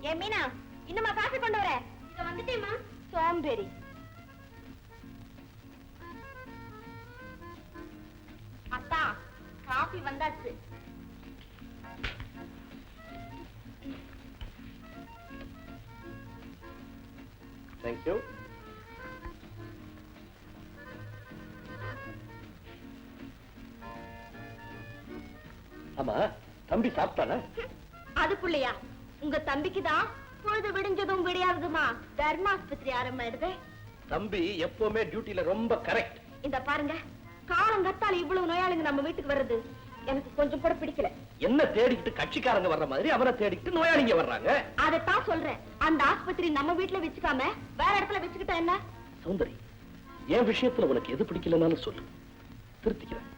ஏ மீனா, இன்னுமா காஃபி கொண்டு வர? இத வந்துட்டேம்மா. சோம்பேறி. அத்தா, காஃபி வந்தாச்சு. Thank you. ஆமா, தம்பி சாப்பிட்டானா? அதுக்குள்ளையா? உங்க தம்பிக்குதான் பொழுது விடிஞ்சதும் விடியாததுமா தர்மாஸ்பத்திரி ஆரம்பிடுது. தம்பி எப்பவுமே டியூட்டில ரொம்ப கரெக்ட். இந்த பாருங்க, காலங்கத்தால் இவ்வளவு நோயாளிங்க நம்ம வீட்டுக்கு வர்றது எனக்கு கொஞ்சம் கூட பிடிக்கல. என்ன தேடிக்கிட்டு கட்சிக்காரங்க வர்ற மாதிரி அவரை தேடிக்கிட்டு நோயாளிங்க வர்றாங்க. அதைத்தான் சொல்றேன். அந்த ஆஸ்பத்திரி நம்ம வீட்டுல வச்சுக்காம வேற இடத்துல வச்சுக்கிட்டா என்ன? சௌந்தரி, என் விஷயத்துல உனக்கு எது பிடிக்கலனாலும் சொல்லு, திருத்திக்கிறேன்.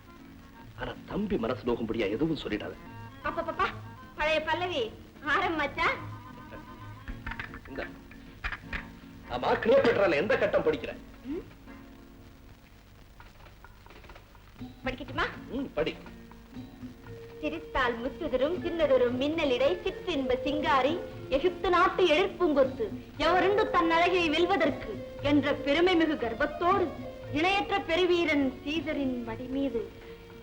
ஆனா தம்பி மனசு நோகும்படியா எதுவும் சொல்லிடாத. அப்பா பழைய பல்லவி ஆரம்பிச்சா? ஆமா, கிளியோபேட்ரால எந்த கட்டம் படிக்கிற? படிக்கட்டுமா? படி. சிரித்தால் முத்துதரும் சின்னதொரும் மின்னலிடை சிற்றின்ப சிங்காரி எகிப்து நாட்டு எழிற்பூங்கொத்து எவருண்டு தன் அழகை வெல்வதற்கு என்ற பெருமை மிகு கர்ப்பத்தோடு இணையற்ற பெருவீரன் சீதரின் மடி மீது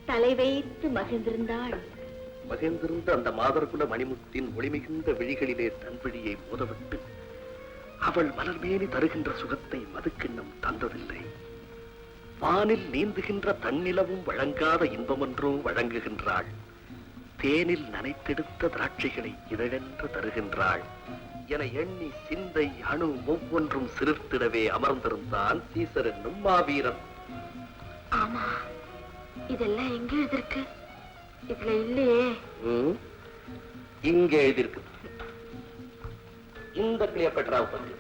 தலை வைத்து மகிழ்ந்திருந்தாள். மகிழ்ந்திருந்த அந்த மாதர்குல மணிமுத்தின் ஒளிமிகுந்த விழிகளிலே தன் விழியை மோதவிட்டு அவள் மலர்மேனி தருகின்ற சுகத்தை மதுக்கிண்ணம் தந்ததில்லை. வானில் நீந்துகின்ற தன்னிலவும் வழங்காத இன்பமொன்றோ வழங்குகின்றாள். தேனில் நனைத்தெடுத்த திராட்சைகளை இதழென்று தருகின்றாள் என எண்ணி சிந்தை அணு ஒவ்வொன்றும் சிலிர்த்திடவே அமர்ந்திருந்தான் சீசர் என்னும் மாவீரன். ஆமா, இதெல்லாம் எங்க எழுதிருக்கு? இதுல இல்லையே. இங்க எழுதிருக்கு. இந்த கிளியோபேட்ராவை பத்தி.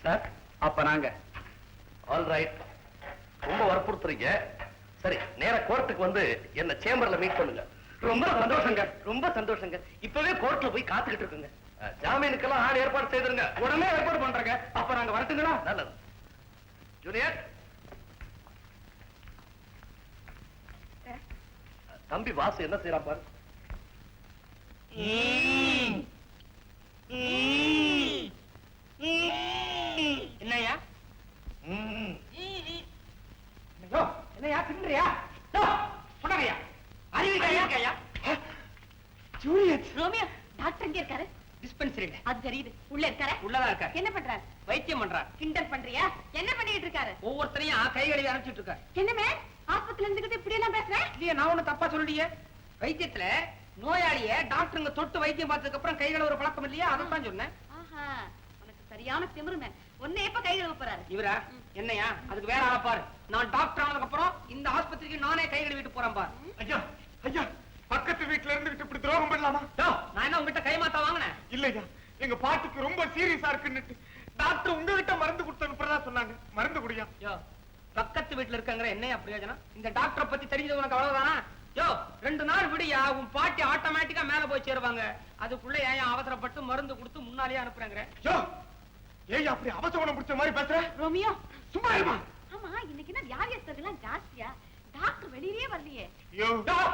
சார், அப்ப நாங்க ஆல் ரைட். ரொம்ப வற்புறுத்துறீங்க. சரி, நேர கோர்ட்டுக்கு வந்து என்ன சேம்பர்ல மீட் பண்ணுங்க. ரொம்ப சந்தோஷங்க, ரொம்ப சந்தோஷங்க. இப்பவே கோர்ட்ல போய் காத்துக்கிட்டு இருக்குங்க. ஜாமீனுக்கெல்லாம் ஆள் ஏற்பாடு செய்திருங்க. உடனே ஏற்பாடு பண்றேங்க. அப்ப நாங்க வரட்டுங்களா? நல்லது. ஜூனியர், தம்பி வாசு என்ன செய்யறான் பாரு. என்னையா என்னையா தின்றியா? சொன்னாங்கய்யா, அறிவிக்கையா? ஜூலியட், ரோமியோ, டாக்டர் எங்க இருக்காரு? டிஸ்பென்சரியில. அது தெரியுது. உள்ள இருக்காரு? உள்ளதான் இருக்காரு. என்ன பண்றாரு? வைத்தியம் பண்றாரு. கிண்டல் பண்றியா? என்ன பண்ணிட்டு இருக்காரு? ஒவ்வொருத்தரையும் கை கழுவி அனுப்பிச்சிட்டு இருக்காரு. என்னமே ஆஸ்பத்திரியில இருந்துகிட்டு இப்படி எல்லாம் பேசுறேன்? இல்லையா, நான் ஒண்ணு தப்பா சொல்லியே. வைத்தியத்துல நோயாளிய டாக்டருங்க தொட்டு வைத்தியம் பார்த்ததுக்கு அப்புறம் கை கழுவுற பழக்கம் இல்லையா, அதான் சொன்னேன். ஆஹா, உனக்கு சரியான திமிருமே. ஒன்னே எப்ப கை கழுவ போறாரு? இவரா? என்னையா, அதுக்கு வேற ஆள பாரு. நான் டாக்டர் ஆனதுக்கு அப்புறம் இந்த ஆஸ்பத்திரிக்கு நானே கை கழுவிட்டு போறேன் பாரு. ஐயா ஐயா, பக்கத்து வீட்டுல இருந்துகிட்டு இப்படி துரோகம் பண்ணலாமா? நான் என்ன உங்ககிட்ட கைமாத்தா வாங்கினேன்? இல்லையா, எங்க பாட்டுக்கு ரொம்ப சீரியஸா இருக்குன்னு டாக்டர் உங்ககிட்ட மருந்து கொடுத்து அனுப்புறதா சொன்னாங்க. மருந்து குடியா? பக்கத்து வீட்டுல இருக்காங்கிற என்ன பிரயோஜனம்? இந்த டாக்டரை பத்தி தெரிஞ்சது உனக்கு அவ்வளவுதானா? யோ, 2 நாள் விடியா உன் பாட்டி ஆட்டோமேட்டிக்கா மேல போய் சேருவாங்க. அதுக்குள்ள ஏன் அவசரப்பட்டு மருந்து கொடுத்து முன்னாலேயே அனுப்புறாங்க? யோ, ஏய் அப்படி அவசரம் பிடிச்ச மாதிரி பேசுற? ரோமியோ, சும்மா இருமா. ஆமா, இன்னைக்கு என்ன வியாதியஸ்தர்கள்லாம் ஜாஸ்தியா? டாக்டர் வெளியிலே வரலையே. யோ,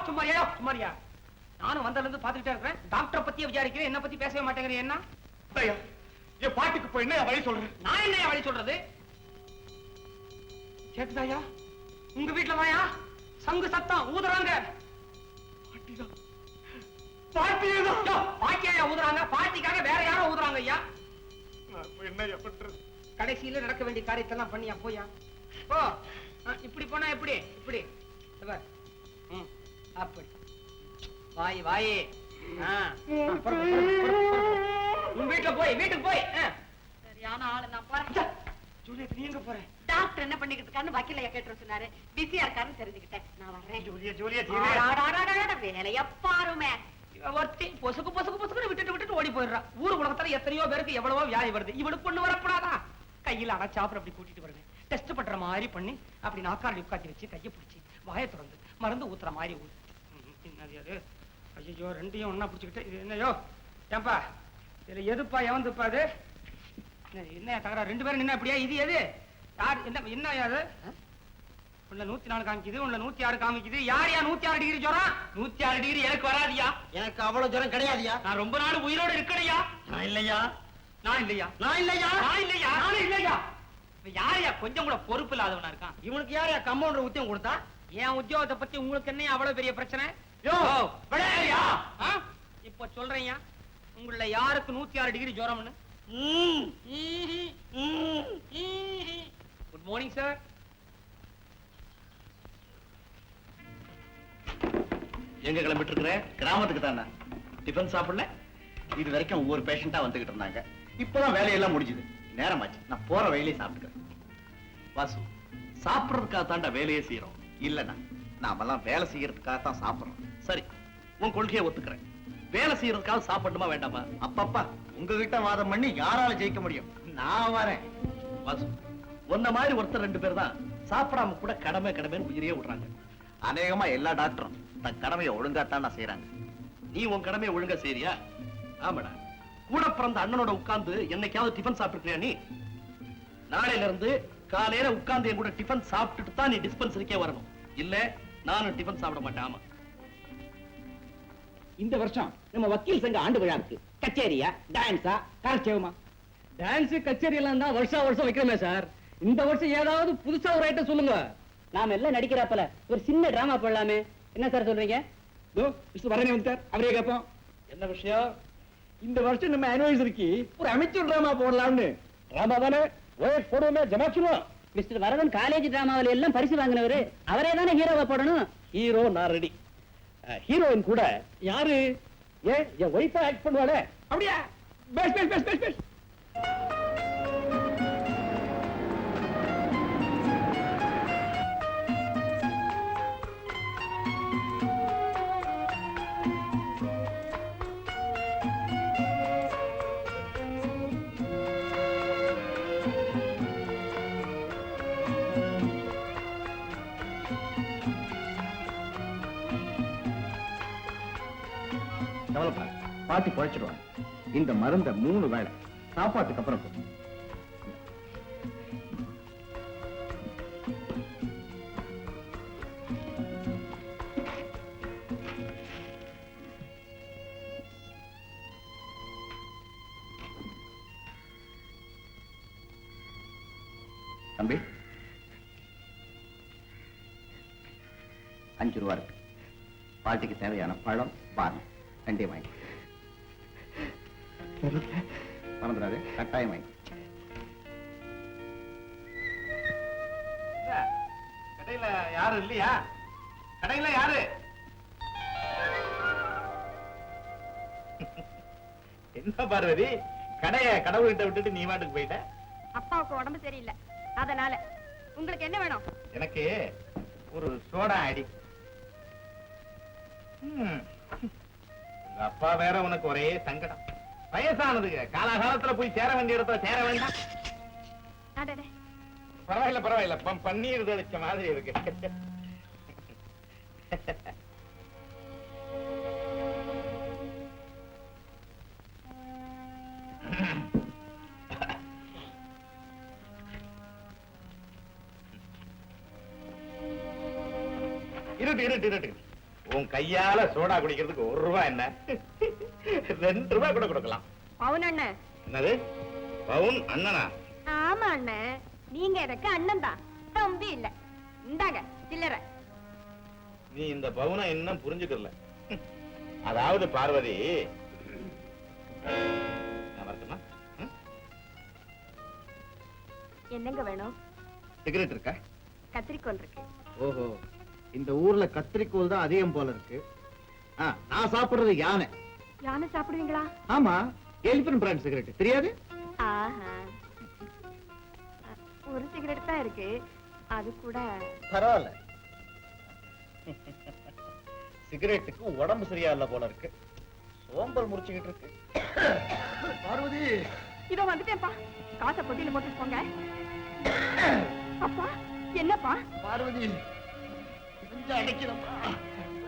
சும்மாரியா? நானும் வந்ததுல இருந்து பாத்துக்கிட்டே இருக்கேன். டாக்டரை பத்தியே விசாரிக்கிறேன், என்ன பத்தி பேசவே மாட்டேங்கிறேன். என்ன ஐயா, என் பாட்டுக்கு போய் என்ன வழி சொல்றேன்? நான் என்ன வழி சொல்றது? கேக்குதாயா? உங்க வீட்டுல தாயா சங்கு சத்தம் ஊதுறாங்க. பாட்டியா ஊதுறாங்க? பாட்டிக்காக வேற யாரும் ஊதுறாங்க ஐயா. என்ன பண்றது? கடைசியில நடக்க வேண்டிய காரியத்தெல்லாம் பண்ணியா போயா? போ. இப்படி போனா எப்படி? இப்படி அப்படி வாய் வாயே. உன் வீட்டுக்கு போய் சரியான ஆளு. நான் போறேன். ஜூலியட், நீ எங்க போற? டாக்டர் என்ன பண்ணிக்கிட்டு இருக்கான்னு வக்கீலையா கேட்டு சொன்னாரு. பிஸியா இருக்காருன்னு தெரிஞ்சுக்கிட்டேன். நான் வர்றேன். ஜூலியட், வேலையா பாருமே. ஒருத்தி பொசுக்கு விட்டுட்டு ஓடி போயிடுறா. ஊரு உலகத்துல எத்தனையோ பேருக்கு எவ்வளவோ வியாதி வருது. இவளுக்கு ஒண்ணு வரப்படாதா? கையில அரைச்சாப்புற அப்படி கூட்டிட்டு வருவேன். டெஸ்ட் பண்ற மாதிரி பண்ணி அப்படி நாக்காளி உட்காத்தி வச்சு கையை பிடிச்சி வாயை திறந்து மருந்து ஊத்துற மாதிரி ஊத்து. என்னது அது? ஐயோ, ரெண்டையும் ஒன்னா பிடிச்சுக்கிட்டு இது என்னையோ? ஏன்பா இதுல எதுப்பா எவந்துப்பா? அது என்ன தகரா? 2 பேரும் நின்னா அப்படியா? இது எது? யார்? என்ன யாது? உள்ள 104 காமிக்குது, உள்ள 106 காமிக்குது. யாரையா 106 டிகிரி ஜுரம்? 106 டிகிரி எனக்கு வராதியா. எனக்கு அவ்வளவு ஜுரம் கிடையாதுயா. நான் ரொம்ப நாள் உயிரோட இருக்கணையா. நான் இல்லையா, நான் இல்லையா, நான் இல்லையா, நான் இல்லையா, நான் இல்லையா. யாரையா கொஞ்சம் கூட பொறுப்பு இல்லாதவனா இருக்கான்? இவனுக்கு யாரையா கம்பவுண்டர் உத்தியம் கொடுத்தா? என் உத்தியோகத்தை பத்தி உங்களுக்கு என்ன அவ்வளவு பெரிய பிரச்சனை? யோ, விளையாடியா? இப்ப சொல்றேன்யா, உங்கள யாருக்கு 106 டிகிரி ஜுரம்னு? Good morning sir. எங்க கிளம்பிட்டு இருக்கிற? கிராமத்துக்கு தானே. டிஃபன் சாப்பிடல? இது வரைக்கும் ஒவ்வொரு பேஷண்டா வந்துகிட்டு இருந்தாங்க. இப்பதான் வேலையெல்லாம் முடிஞ்சுது, நேரமாச்சு. நான் போற வழியிலே சாப்பிட்டுக்கிறேன். வாசு, சாப்பிடுறதுக்காக தாண்டா வேலையே செய்யறோம். இல்லண்ணா, நாமெல்லாம் வேலை செய்யறதுக்காக தான் சாப்பிடுறோம். சரி, உன் கொள்கையை ஒத்துக்கிறேன். வேலை செய்யறதுக்காக சாப்பிடணுமா வேண்டாமா? அப்பப்பா, உங்ககிட்ட வாதம் பண்ணி யாரால ஜெயிக்க முடியும்? நான் வரேன். வாசு, உன்ன மாதிரி ஒருத்தர் 2 பேர் தான் சாப்பிடாம கூட கடமை கடமைன்னு உயிரையே விடுறாங்க. அநேகமா எல்லா டாக்டரும் தன் கடமையை ஒழுங்காத்தான் செய்யறாங்க. நீ உன் கடமையை ஒழுங்கா செய்றியா? ஆமாடா. கூட பிறந்த அண்ணனோட உட்கார்ந்து என்னைக்காவது டிஃபன் சாப்பிட்டுருக்கியா நீ? நாளையில இருந்து காலையில உட்கார்ந்து என் கூட டிஃபன் சாப்பிட்டுட்டு தான் நீ டிஸ்பென்சரிக்கே வரணும். இல்ல நானும் டிஃபன் சாப்பிட மாட்டேன். ஆமா. இந்த வருஷம் நம்ம வக்கீல் சங்க ஆண்டு விழாவுக்கு கச்சேரியா, டான்ஸா, கார்ச்சேவமா? டான்ஸ் கச்சேரி எல்லாம் தான் வருஷம் வைக்கிறோமே சார். இந்த வருஷம் ஏதாவது புதுசா ஒரு ஐட்டம் சொல்லுங்க. நாம எல்லாம் நடிக்கிறாப்பல ஒரு சின்ன டிராமா போடலாமே. என்ன சார் சொல்றீங்க? வரனே வந்துட்டார், அவரே கேட்போம். என்ன விஷயம்? இந்த வருஷம் நம்ம ஆனிவர்சரிக்கு ஒரு அமைச்சர் டிராமா போடலாம்னு. டிராமா தானே, போடுவோமே, ஜமாச்சுருவோம். மிஸ்டர் வரதன் காலேஜ் டிராமாவில எல்லாம் பரிசு வாங்கினவரு, அவரே தானே ஹீரோவா போடணும். ஹீரோ நான் ரெடி. ஹீரோயின் கூட யாரு? என் ஒய்ஃபா ஆக்ட் பண்ணுவாளே. அப்படியா? பேஸ் பேஸ் பேஸ் பேஸ் பேஸ். பாட்டி குழைச்சிடுவாங்க. இந்த மருந்த 3 வேளை சாப்பாட்டுக்கு அப்புறம் போதும். தம்பி, 5 ரூபா இருக்கு. பாட்டிக்கு தேவையான பழம், பானம் 2 வாங்கி. மறந்துடாது, கட்டாயம் வாங்கி. கடையில யாரும் இல்லையா? கடையில யாரு? என்ன பார்வதி, கடைய கடவுள்கிட்ட விட்டுட்டு நீ வாட்டுக்கு போயிட்ட? அப்பாவுக்கு உடம்பு சரியில்லை, அதனால. உங்களுக்கு என்ன வேணும்? எனக்கு ஒரு சோடா அடி. உங்க அப்பா வேற உனக்கு ஒரே சங்கடம். வயசானதுங்க, காலாகாலத்துல போய் சேர வேண்டிய இடத்துல சேர வேண்டாம். அடடே, பரவாயில்ல பரவாயில்ல, பன்னீர் தெளிச்ச மாதிரி இருக்கு. இருட்டு. உன் கையால சோடா குடிக்கிறதுக்கு 1 ரூபாய் என்ன? 2 ரூபாய் கூட கொடுக்கலாம். பவுன் அண்ணன். என்னது பவுன் அண்ணனா? ஆமா அண்ணன், நீங்க எனக்கு அண்ணன் தான், தம்பி இல்ல. இந்தாங்க சில்லறை. நீ இந்த பவுனை இன்னும் புரிஞ்சுக்கல. அதாவது பார்வதி, நான் வரட்டுமா? என்னங்க வேணும்? சிகரெட் இருக்கா? கத்திரிக்கோல் இருக்கு. ஓஹோ, இந்த ஊர்ல கத்திரிக்கோல் தான் அதிகம் போல இருக்கு. நான் சாப்பிடுறது யானை. யானை சாப்பிடுவீங்களா? ஆமா, எலிபன் பிராண்ட் சிகரெட் தெரியாது? ஆஹா, ஒரு சிகரெட் தான் இருக்கு, அது கூட. பரவாயில்ல. சிகரெட்டுக்கு உடம்பு சரியா இல்ல போல இருக்கு. சோம்பல் முடிச்சுக்கிட்டு இருக்கு. பார்வதி, இதோ வந்துட்டேன்ப்பா. காசை பொட்டியில போட்டு போங்க. அப்பா, என்னப்பா? பார்வதி, அடைக்கிறப்பா.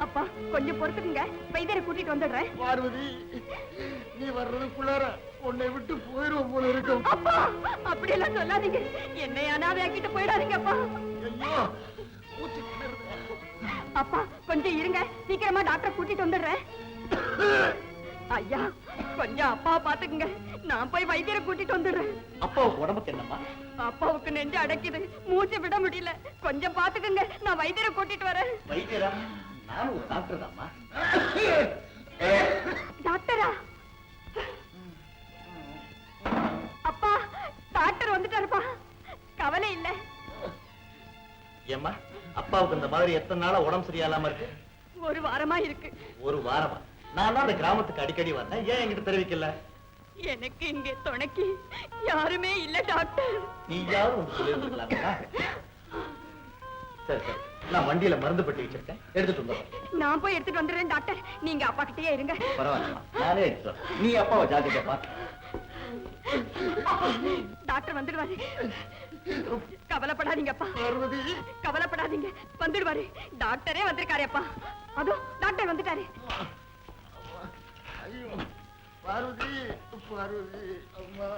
அப்பா கொஞ்சம் பொறுத்துக்குங்க, வைத்தியரை கூட்டிட்டு வந்துடுறேன். பார்வதி, நீ வர்றதுக்குள்ளார உன்னை விட்டு போயிரும் போல இருக்கும். அப்பா அப்படி எல்லாம் சொல்லாதீங்க, என்னை அனாதையாக்கிட்டு போயிடாதீங்க அப்பா. ஐயோ, அப்பா கொஞ்சம் இருங்க, சீக்கிரமா டாக்டரை கூட்டிட்டு வந்துடுறேன். ஐயா கொஞ்சம் அப்பாவை பாத்துக்குங்க, நான் போய் வைத்தியரை கூட்டிட்டு வந்துடுறேன். அப்பாவுக்கு உடம்புக்கு என்னம்மா? அப்பாவுக்கு நெஞ்சு அடைக்குது, மூச்சு விட முடியல, கொஞ்சம் பாத்துக்குங்க, நான் வைத்தியரை கூட்டிட்டு வரேன். வைத்தியரா? நானும் ஒரு டாக்டர் தான்மா. டாக்டரா? அப்பா டாக்டர் வந்துட்டாருப்பா, கவலை இல்ல. ஏம்மா, அப்பாவுக்கு இந்த மாதிரி எத்தனை நாளா உடம்பு சரியில்லாம இருக்கு? ஒரு வாரமா இருக்கு. ஒரு வாரமா? நான் தான் அந்த கிராமத்துக்கு அடிக்கடி வந்தேன், ஏன் என்கிட்ட தெரிவிக்கல? எனக்கு இங்க துணைக்கு யாருமே இல்ல டாக்டர். நீயாவது ஒன்று சொல்லியிருந்துக்கலாங்களா? சரி சரி, நான் வண்டியில மருந்து பெட்டி வச்சிருக்கேன், எடுத்துட்டு வந்துடுறேன். நான் போய் எடுத்துட்டு வந்துடுறேன் டாக்டர், நீங்க அப்பா கிட்டயே இருங்க. பரவாயில்ல, நானே எடுத்துட்டு வரேன். நீ அப்பாவை ஜாக்கிரதையா பாத்து. டாக்டர் வந்துடுவாரு, கவலைப்படாதீங்க அப்பா, கவலைப்படாதீங்க, வந்துடுவாரு. டாக்டரே வந்திருக்காரு அப்பா, அதோ டாக்டர் வந்துட்டாரு. பார்வதி, பார்வதி, அம்மா.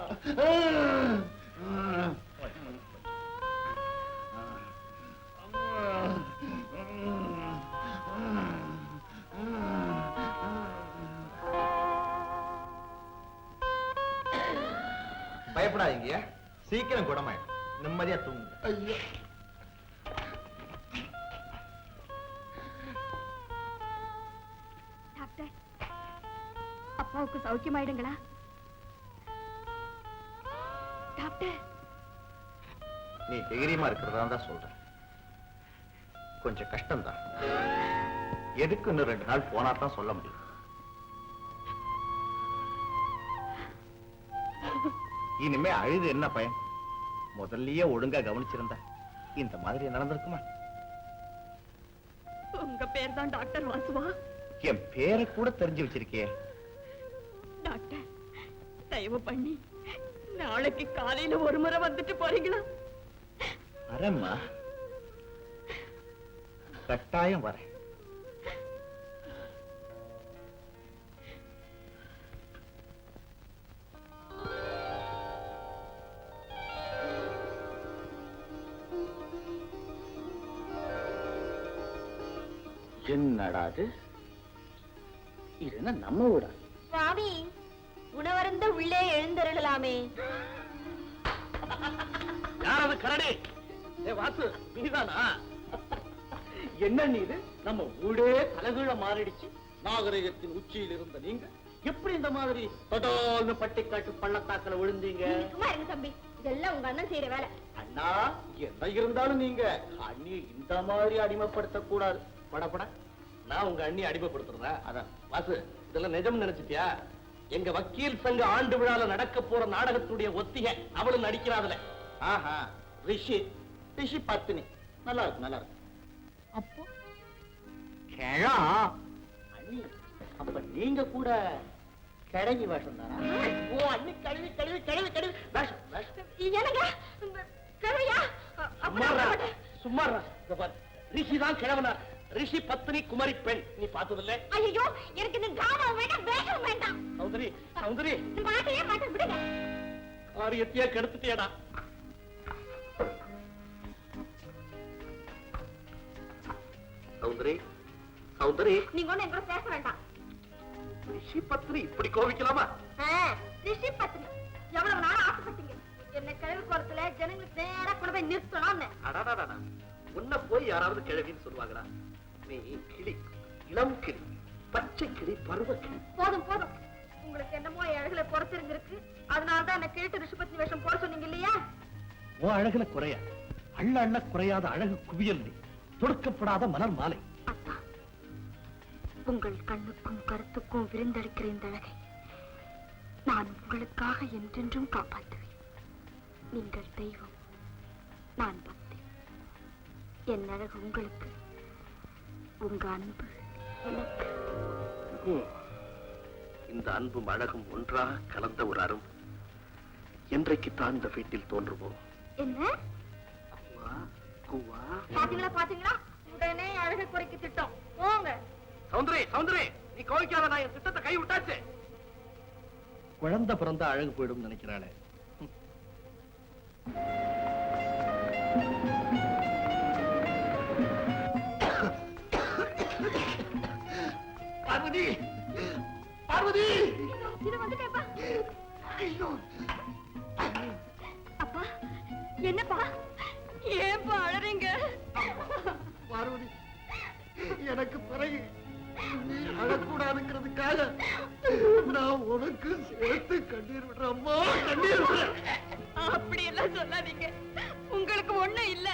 பயப்படாதீங்க, சீக்கிரம் குணமாயிடும், நிம்மதியா தூங்குங்க. ஐயோ, டாக்டர், அப்பாவுக்கு சௌக்கியமாயிடுங்களா? டாக்டர், நீ தைரியமா இருக்கிறதா தான் சொல்றேன். கொஞ்சம் கஷ்டம்தான், எதுக்கு இன்னும் 2 நாள் போனா தான் சொல்ல முடியும். இனிமே அழுது என்ன பயன்? முதல்லயே ஒழுங்கா கவனிச்சிருந்தா இந்த மாதிரி நடந்திருக்குமா? உங்க பேர் தான் டாக்டர் வாசுவா? என் பேரை கூட தெரிஞ்சு வச்சிருக்கியே. டாக்டர், தயவு பண்ணி நாளைக்கு காலையில ஒரு முறை வந்துட்டு போறீங்களா? வரேம்மா, கட்டாயம் வரேன். என்னடா இது என்ன நம்ம ஊரா? சுவாமி, உணவருந்த உள்ளே எழுந்தருளலாமே. யாராவது கரடி? ஏ வாசு, நீதானா? என்ன நீ இது? நம்ம ஊரே தலைகீழ மாறிடுச்சு. நாகரிகத்தின் உச்சியில் இருந்த நீங்க எப்படி இந்த மாதிரி தொடால்னு பட்டிக்காட்டு பள்ளத்தாக்கல விழுந்தீங்க? சும்மா இருங்க தம்பி, இதெல்லாம் உங்க அண்ணன் செய்யற வேலை. அண்ணா, என்ன இருந்தாலும் நீங்க அண்ணி இந்த மாதிரி அடிமைப்படுத்த கூடாது. படப்பட நான் உங்க அண்ணி அடிமைப்படுத்துறதா? அதான். வாசு, இதெல்லாம் நிஜம் நினைச்சிட்டியா? எங்க வக்கீல் சங்க ஆண்டு விழால நடக்க போற நாடகத்துடைய ஒத்திகை அவளும் நடிக்கிறாதுல. ஆஹா, ரிஷி ரிஷி பத்தினி. நல்லா இருக்கு, நல்லா இருக்கு. அப்போ கிழா அண்ணி, அப்ப நீங்க கூட கிழவி வேஷம் தானா? ஓ அண்ணி, கழுவி கழுவி கழுவி கழுவி வேஷம் வேஷம். என்னங்க கரையா? சும்மாறா, ரிஷி தான் கிழவனா. ரிஷி பத்னி, குமரி பெண். நீ பார்த்ததில்லை? ஐயோ, எனக்கு இந்த கிராமம் வேண்டாம், வேஷம் வேண்டாம். சௌந்தரி, சௌந்தரி, மாட்டையே மாட்டேன், விடுங்க. காரியத்தையே கெடுத்துட்டியடா. சௌந்தரி, சௌந்தரி, நீங்க ஒண்ணு எங்கூட பேச வேண்டாம். ரிஷி பத்னி இப்படி கோவிக்கலாமா? ரிஷி பத்னி எவ்வளவு நாள் ஆசைப்பட்டீங்க, என்ன கிழவி கோலத்துல ஜனங்களுக்கு நேரா கொண்டு போய் நிறுத்தணும்னு. அடாடாடா, உன்ன போய் யாராவது கிழவின்னு சொல்லுவாங்களா? நீ கிளி, இளம் கிளி, பச்சை கிளி, பருவ கிளி. போதும் போதும், உங்களுக்கு என்னமோ அழகுல குறைச்சிருந்திருக்கு, அதனாலதான் என்ன கேட்டு ரிஷிபத்னி வேஷம் போட சொன்னீங்க இல்லையா? உன் அழகுல குறையா? அள்ள அள்ள குறையாத அழகு குவியல் நீ, தொடுக்கப்படாத மலர் மாலை. அப்பா, உங்கள் கண்ணுக்கும் கருத்துக்கும் விருந்தளிக்கிற இந்த அழகை நான் உங்களுக்காக என்றென்றும் காப்பாற்றுவேன். நீங்கள் தெய்வம், நான் பக்தி. என் அழகு உங்களுக்கு, உங்க அன்பு எனக்கு. இந்த அன்பும் அழகும் ஒன்றாக கலந்த ஒரு அரும் என்றைக்குத்தான் இந்த வீட்டில் தோன்றுவோம்? என்ன குவா, குவா. பாத்தீங்களா பாத்தீங்களா, உடனே அழகு குறைக்க திட்டம். போங்க. சௌந்தரி, சௌந்தரி, நீ கோவிக்காத, நான் என் திட்டத்தை கை விட்டாச்சு. குழந்தை பிறந்தா அழகு போயிடும் நினைக்கிறாளே. பார்வதி பார்வதி இது வந்துட்டேப்பா. ஐயோ அப்பா என்னப்பா ஏன்பா அழறீங்க? பார்வதி எனக்கு பிறகு நீ அழக்கூடாதுங்கிறதுக்காக நான் உனக்கு சேர்த்து கண்ணீர் விடுறேம்மா, கண்ணீர் விடுறேன். அப்படி எல்லாம் சொல்லாதீங்க, உங்களுக்கு ஒண்ணு இல்ல.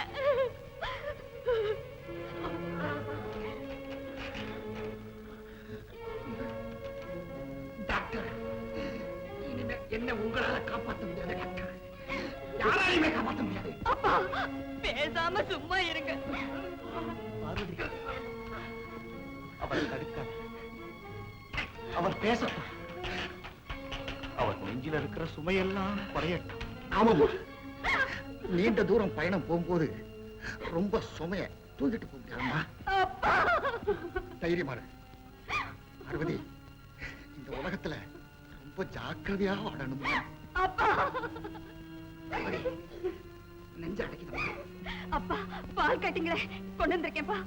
டாக்டர், இனிமே என்ன உங்களால காப்பாற்ற முடியாது டாக்டர், யாராலையுமே காப்பாற்ற முடியாது. அப்பா பேசாம சும்மா இருங்க. பார்வதி, அவர் தடுக்காத, அவர் பேசட்டும், அவர் நெஞ்சில இருக்கிற சுமையெல்லாம் குறையட்டும். ஆமாம்மா, நீண்ட தூரம் பயணம் போகும்போது ரொம்ப சுமைய தூக்கிட்டு போக முடியாதுமா. தைரியமா இரு. பார்வதி, இந்த உலகத்துல ரொம்ப ஜாக்கிரதையா வாழணும். பார்வதி, நெஞ்ச அடைக்கணும். அப்பா பால் கட்டிங்களே கொண்டு வந்திருக்கேன்ப்பா.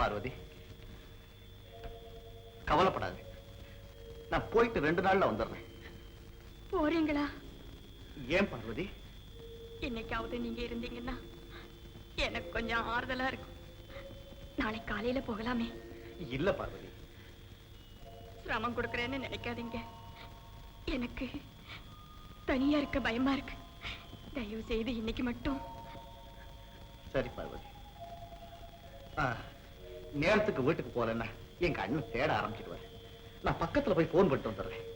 பார்வதி, கவலைப்படாது, நான் போயிட்டு 2 நாள்ல வந்துடுறேன். போறீங்களா? ஏன் பார்வதி? இன்னைக்காவது நீங்க இருந்தீங்கன்னா எனக்கு கொஞ்சம் ஆறுதலா இருக்கும். நாளை காலையில போகலாமே. இல்ல பார்வதி, சிரமம் கொடுக்கறேன்னு நினைக்காதீங்க. எனக்கு தனியா இருக்க பயமா இருக்கு. தயவு செய்து இன்னைக்கு மட்டும். சரி பார்வதி, நேரத்துக்கு வீட்டுக்கு போறேன்னா எங்க அண்ணன் தேட ஆரம்பிச்சிடுவாரு. நான் பக்கத்துல போய் போன் பண்ணிட்டு வந்துடுறேன்.